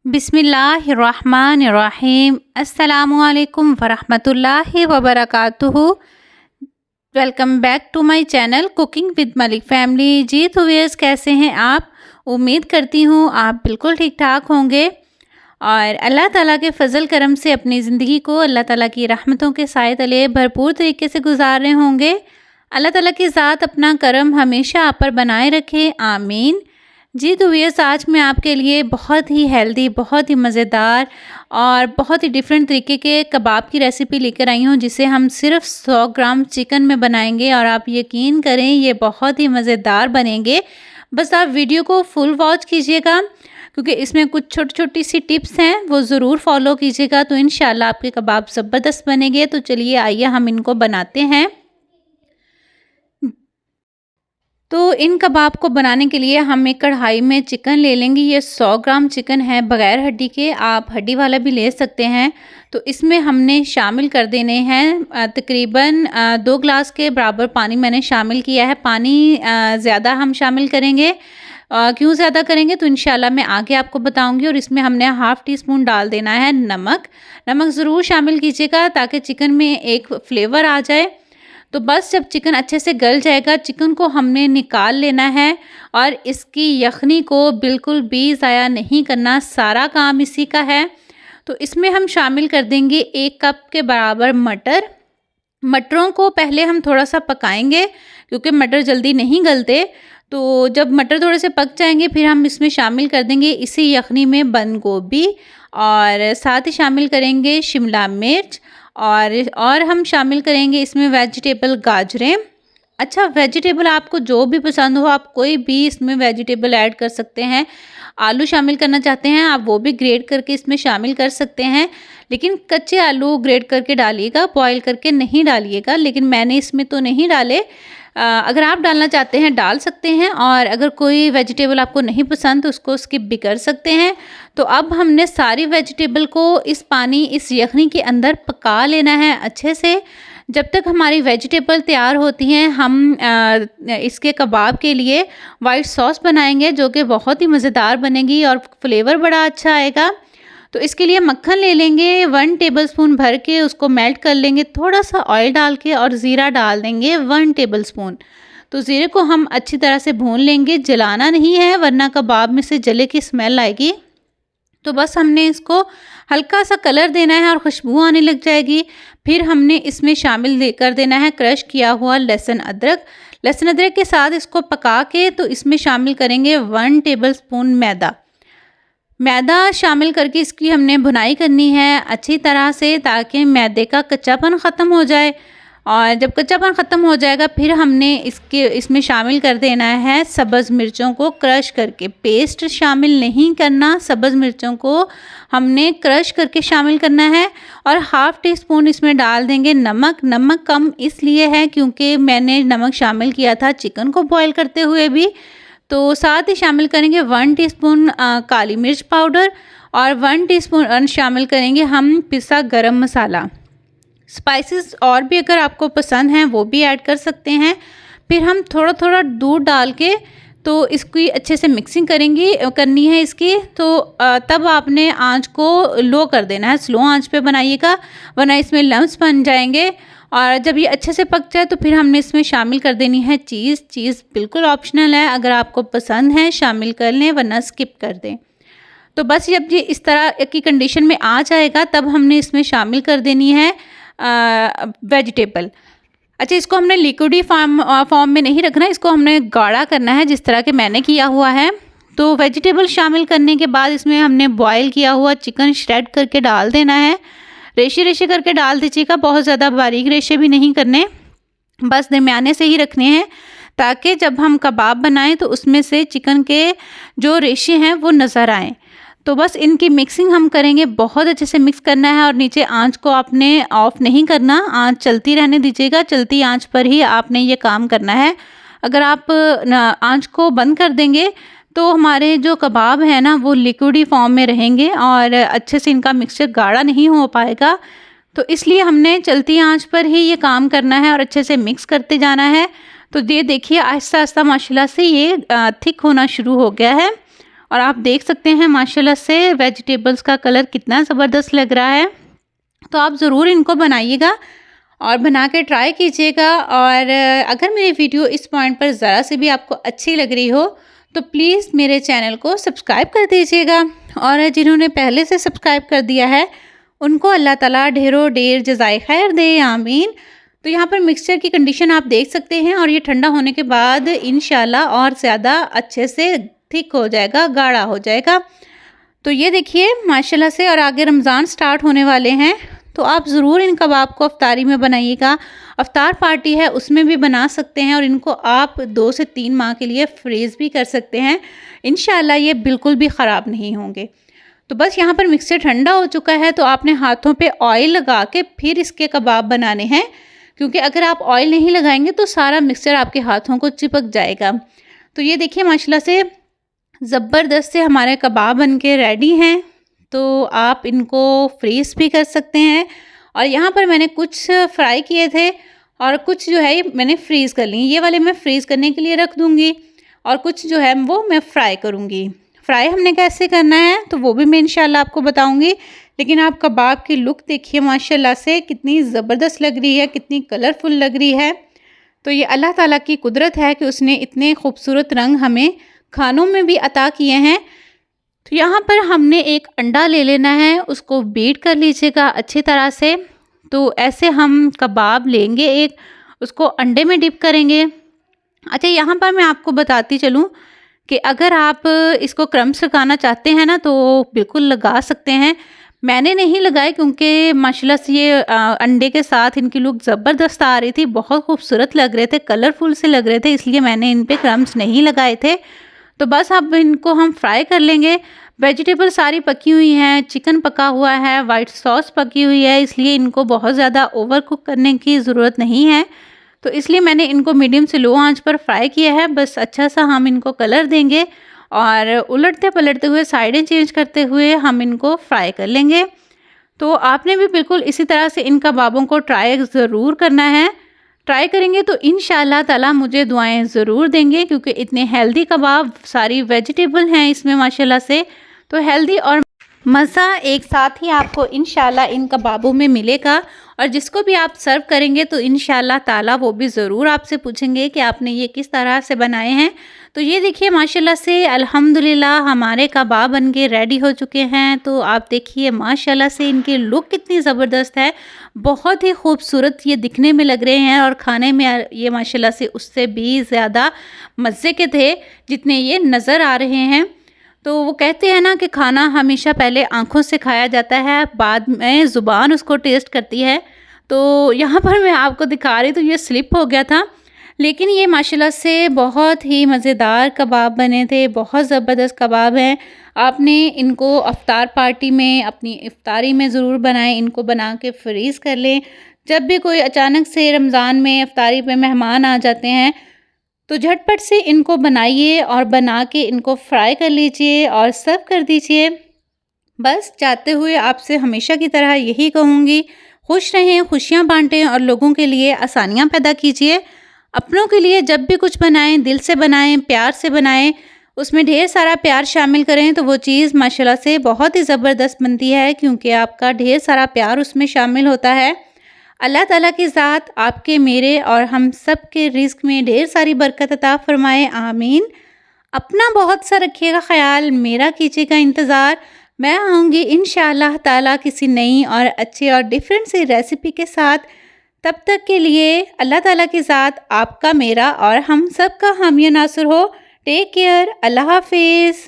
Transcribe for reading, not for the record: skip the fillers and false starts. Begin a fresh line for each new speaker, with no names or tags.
बिस्मिल्लाहिर्रहमानिर्रहीम। अस्सलामुअलैकुम वरहमतुल्लाहि वबरकातुहू। Welcome back to my channel cooking with Malik family. जी तो व्यूअर्स, कैसे हैं आप? उम्मीद करती हूँ आप बिल्कुल ठीक ठाक होंगे और अल्लाह ताला के फ़ज़ल करम से अपनी ज़िंदगी को अल्लाह ताला की रहमतों के साए तले भरपूर तरीके से गुजार रहे होंगे। अल्लाह ताला की ज़ात अपना करम हमेशा आप पर बनाए रखे, आमीन। जी तो व्यूअर्स, आज मैं आपके लिए बहुत ही हेल्दी, बहुत ही मज़ेदार और बहुत ही डिफरेंट तरीके के कबाब की रेसिपी लेकर आई हूँ, जिसे हम सिर्फ 100 ग्राम चिकन में बनाएंगे और आप यकीन करें ये बहुत ही मज़ेदार बनेंगे। बस आप वीडियो को फुल वॉच कीजिएगा, क्योंकि इसमें कुछ छोटी छोटी सी टिप्स हैं, वो ज़रूर फॉलो कीजिएगा तो इंशाल्लाह आपके कबाब ज़बरदस्त बनेंगे। तो चलिए आइए हम इनको बनाते हैं। तो इन कबाब को बनाने के लिए हम एक कढ़ाई में चिकन ले लेंगे। ये 100 ग्राम चिकन है, बग़ैर हड्डी के, आप हड्डी वाला भी ले सकते हैं। तो इसमें हमने शामिल कर देने हैं तकरीबन 2 ग्लास के बराबर पानी मैंने शामिल किया है। पानी ज़्यादा हम शामिल करेंगे। क्यों ज़्यादा करेंगे तो इंशाल्लाह मैं आगे आपको बताऊंगी। और इसमें हमने हाफ़ टी स्पून डाल देना है नमक। नमक ज़रूर शामिल कीजिएगा ताकि चिकन में एक फ्लेवर आ जाए। तो बस जब चिकन अच्छे से गल जाएगा, चिकन को हमने निकाल लेना है और इसकी यखनी को बिल्कुल भी ज़ाया नहीं करना, सारा काम इसी का है। तो इसमें हम शामिल कर देंगे 1 कप के बराबर मटर। मटरों को पहले हम थोड़ा सा पकाएंगे, क्योंकि मटर जल्दी नहीं गलते। तो जब मटर थोड़े से पक जाएंगे फिर हम इसमें शामिल कर देंगे इसी यखनी में बंद गोभी, और साथ ही शामिल करेंगे शिमला मिर्च, और हम शामिल करेंगे इसमें वेजिटेबल गाजरें। अच्छा, वेजिटेबल आपको जो भी पसंद हो, आप कोई भी इसमें वेजिटेबल ऐड कर सकते हैं। आलू शामिल करना चाहते हैं आप, वो भी ग्रेट करके इसमें शामिल कर सकते हैं, लेकिन कच्चे आलू ग्रेट करके डालिएगा, बॉईल करके नहीं डालिएगा। लेकिन मैंने इसमें तो नहीं डाले। अगर आप डालना चाहते हैं डाल सकते हैं, और अगर कोई वेजिटेबल आपको नहीं पसंद तो उसको स्किप भी कर सकते हैं। तो अब हमने सारी वेजिटेबल को इस यखनी के अंदर पका लेना है अच्छे से। जब तक हमारी वेजिटेबल तैयार होती हैं, हम इसके कबाब के लिए वाइट सॉस बनाएंगे, जो कि बहुत ही मज़ेदार बनेगी और फ्लेवर बड़ा अच्छा आएगा। तो इसके लिए मक्खन ले लेंगे 1 टेबलस्पून भर के, उसको मेल्ट कर लेंगे थोड़ा सा ऑयल डाल के, और ज़ीरा डाल देंगे 1 टेबलस्पून। तो ज़ीरे को हम अच्छी तरह से भून लेंगे, जलाना नहीं है वरना कबाब में से जले की स्मेल आएगी। तो बस हमने इसको हल्का सा कलर देना है और खुशबू आने लग जाएगी। फिर हमने इसमें शामिल कर देना है क्रश किया हुआ लहसुन अदरक। लहसुन अदरक के साथ इसको पका के तो इसमें शामिल करेंगे 1 टेबलस्पून मैदा शामिल करके इसकी हमने भुनाई करनी है अच्छी तरह से, ताकि मैदे का कच्चापन ख़त्म हो जाए। और जब कच्चापन ख़त्म हो जाएगा फिर हमने इसमें शामिल कर देना है सब्ज़ मिर्चों को क्रश करके। पेस्ट शामिल नहीं करना, सब्ज़ मिर्चों को हमने क्रश करके शामिल करना है। और हाफ़ टी स्पून इसमें डाल देंगे नमक। नमक कम इसलिए है क्योंकि मैंने नमक शामिल किया था चिकन को बॉईल करते हुए भी। तो साथ ही शामिल करेंगे 1 टीस्पून काली मिर्च पाउडर, और 1 टीस्पून शामिल करेंगे हम पिसा गरम मसाला। स्पाइसेस और भी अगर आपको पसंद हैं वो भी ऐड कर सकते हैं। फिर हम थोड़ा थोड़ा दूध डाल के तो इसकी अच्छे से मिक्सिंग करनी है इसकी। तो तब आपने आंच को लो कर देना है, स्लो आंच पे बनाइएगा, वरना इसमें लम्स बन जाएंगे। और जब ये अच्छे से पक जाए तो फिर हमने इसमें शामिल कर देनी है चीज़ बिल्कुल ऑप्शनल है, अगर आपको पसंद है शामिल कर लें वरना स्किप कर दें। तो बस जब ये इस तरह की कंडीशन में आ जाएगा तब हमने इसमें शामिल कर देनी है वेजिटेबल। अच्छा, इसको हमने लिक्विडी फॉर्म में नहीं रखना, इसको हमने गाढ़ा करना है जिस तरह के मैंने किया हुआ है। तो वेजिटेबल शामिल करने के बाद इसमें हमने बॉयल किया हुआ चिकन श्रेड करके डाल देना है। रेशे रेशे करके डाल दीजिएगा, बहुत ज़्यादा बारीक रेशे भी नहीं करने, बस दरमियाने से ही रखने हैं, ताकि जब हम कबाब बनाएं तो उसमें से चिकन के जो रेशे हैं वो नज़र आएँ। तो बस इनकी मिक्सिंग हम करेंगे, बहुत अच्छे से मिक्स करना है। और नीचे आंच को आपने ऑफ़ नहीं करना, आंच चलती रहने दीजिएगा, चलती आंच पर ही आपने ये काम करना है। अगर आप आंच को बंद कर देंगे तो हमारे जो कबाब हैं ना वो लिक्विडी फॉर्म में रहेंगे और अच्छे से इनका मिक्सचर गाढ़ा नहीं हो पाएगा। तो इसलिए हमने चलती आंच पर ही ये काम करना है और अच्छे से मिक्स करते जाना है। तो ये देखिए आहिस्ता आहिस्ता माशाल्लाह से ये थिक होना शुरू हो गया है। और आप देख सकते हैं माशाल्लाह से वेजिटेबल्स का कलर कितना ज़बरदस्त लग रहा है। तो आप ज़रूर इनको बनाइएगा और बना के ट्राई कीजिएगा। और अगर मेरी वीडियो इस पॉइंट पर ज़रा सी भी आपको अच्छी लग रही हो तो प्लीज़ मेरे चैनल को सब्सक्राइब कर दीजिएगा। और जिन्होंने पहले से सब्सक्राइब कर दिया है उनको अल्लाह ताला ढेरों ढेर जज़ाए खैर दे, आमीन। तो यहाँ पर मिक्सचर की कंडीशन आप देख सकते हैं और ये ठंडा होने के बाद इंशाल्लाह और ज़्यादा अच्छे से थिक हो जाएगा, गाढ़ा हो जाएगा। तो ये देखिए माशाल्लाह से। और आगे रमज़ान स्टार्ट होने वाले हैं तो आप ज़रूर इन कबाब को अफ्तारी में बनाइएगा। अफ्तार पार्टी है उसमें भी बना सकते हैं और इनको आप 2 से 3 माह के लिए फ्रीज़ भी कर सकते हैं। इंशाल्लाह ये बिल्कुल भी ख़राब नहीं होंगे। तो बस यहाँ पर मिक्सचर ठंडा हो चुका है तो आपने हाथों पे ऑयल लगा के फिर इसके कबाब बनाने हैं, क्योंकि अगर आप ऑयल नहीं लगाएंगे तो सारा मिक्सचर आपके हाथों को चिपक जाएगा। तो ये देखिए माशाल्लाह से ज़बरदस्त से हमारे कबाब बन के रेडी हैं। तो आप इनको फ्रीज़ भी कर सकते हैं। और यहाँ पर मैंने कुछ फ्राई किए थे और कुछ जो है मैंने फ्रीज़ कर ली। ये वाले मैं फ्रीज़ करने के लिए रख दूँगी और कुछ जो है वो मैं फ्राई करूँगी। फ्राई हमने कैसे करना है तो वो भी मैं इंशाल्लाह आपको बताऊँगी। लेकिन आप कबाब की लुक देखिए माशाल्लाह से कितनी ज़बरदस्त लग रही है, कितनी कलरफुल लग रही है। तो ये अल्लाह ताला की कुदरत है कि उसने इतने खूबसूरत रंग हमें खानों में भी अता किए हैं। तो यहाँ पर हमने एक अंडा ले लेना है, उसको बीट कर लीजिएगा अच्छी तरह से। तो ऐसे हम कबाब लेंगे एक, उसको अंडे में डिप करेंगे। अच्छा यहाँ पर मैं आपको बताती चलूँ कि अगर आप इसको क्रम्स लगाना चाहते हैं ना तो बिल्कुल लगा सकते हैं। मैंने नहीं लगाए क्योंकि माशाल्लाह से ये अंडे के साथ इनकी लुक ज़बरदस्त आ रही थी, बहुत खूबसूरत लग रहे थे, कलरफुल से लग रहे थे, इसलिए मैंने इन पे क्रम्स नहीं लगाए थे। तो बस अब इनको हम फ्राई कर लेंगे। वेजिटेबल सारी पकी हुई हैं, चिकन पका हुआ है, वाइट सॉस पकी हुई है, इसलिए इनको बहुत ज़्यादा ओवर कुक करने की ज़रूरत नहीं है। तो इसलिए मैंने इनको मीडियम से लो आंच पर फ्राई किया है। बस अच्छा सा हम इनको कलर देंगे और उलटते पलटते हुए, साइडें चेंज करते हुए हम इनको फ्राई कर लेंगे। तो आपने भी बिल्कुल इसी तरह से इन कबाबों को ट्राई ज़रूर करना है। ट्राई करेंगे तो इंशाल्लाह ताला मुझे दुआएं ज़रूर देंगे, क्योंकि इतने हेल्दी कबाब, सारी वेजिटेबल हैं इसमें माशाल्लाह से। तो हेल्दी और मज़ा एक साथ ही आपको इंशाल्लाह इन कबाबों में मिलेगा। और जिसको भी आप सर्व करेंगे तो इंशाल्लाह ताला वो भी ज़रूर आपसे पूछेंगे कि आपने ये किस तरह से बनाए हैं। तो ये देखिए माशाल्लाह से अल्हम्दुलिल्लाह हमारे कबाब बन के रेडी हो चुके हैं। तो आप देखिए माशाल्लाह से इनकी लुक कितनी ज़बरदस्त है, बहुत ही खूबसूरत ये दिखने में लग रहे हैं और खाने में ये माशाल्लाह से उससे भी ज़्यादा मज़े के थे जितने ये नज़र आ रहे हैं। तो वो कहते हैं ना कि खाना हमेशा पहले आँखों से खाया जाता है, बाद में ज़ुबान उसको टेस्ट करती है। तो यहाँ पर मैं आपको दिखा रही तो ये स्लिप हो गया था, लेकिन ये माशाल्लाह से बहुत ही मज़ेदार कबाब बने थे, बहुत ज़बरदस्त कबाब हैं। आपने इनको अफ्तार पार्टी में, अपनी इफ्तारी में ज़रूर बनाएं, इनको बना के फ्रीज़ कर लें। जब भी कोई अचानक से रमज़ान में इफ्तारी पे मेहमान आ जाते हैं तो झटपट से इनको बनाइए और बना के इनको फ्राई कर लीजिए और सर्व कर दीजिए। बस जाते हुए आपसे हमेशा की तरह यही कहूँगी, खुश रहें, खुशियाँ बाँटें और लोगों के लिए आसानियाँ पैदा कीजिए। अपनों के लिए जब भी कुछ बनाएं दिल से बनाएं, प्यार से बनाएं, उसमें ढेर सारा प्यार शामिल करें तो वो चीज़ माशाल्लाह से बहुत ही ज़बरदस्त बनती है, क्योंकि आपका ढेर सारा प्यार उसमें शामिल होता है। अल्लाह ताला की ज़ात आपके, मेरे और हम सब के रिज़्क़ में ढेर सारी बरकत अता फ़रमाए, आमीन। अपना बहुत सा रखिएगा ख़याल, मेरा कीजिएगा इंतज़ार। मैं आऊँगी इंशाअल्लाह ताला किसी नई और अच्छी और डिफरेंट सी रेसिपी के साथ। तब तक के लिए अल्लाह ताला की ज़ात आपका, मेरा और हम सब का हामी नासिर हो। टेक केयर, अल्लाह हाफ़िज़।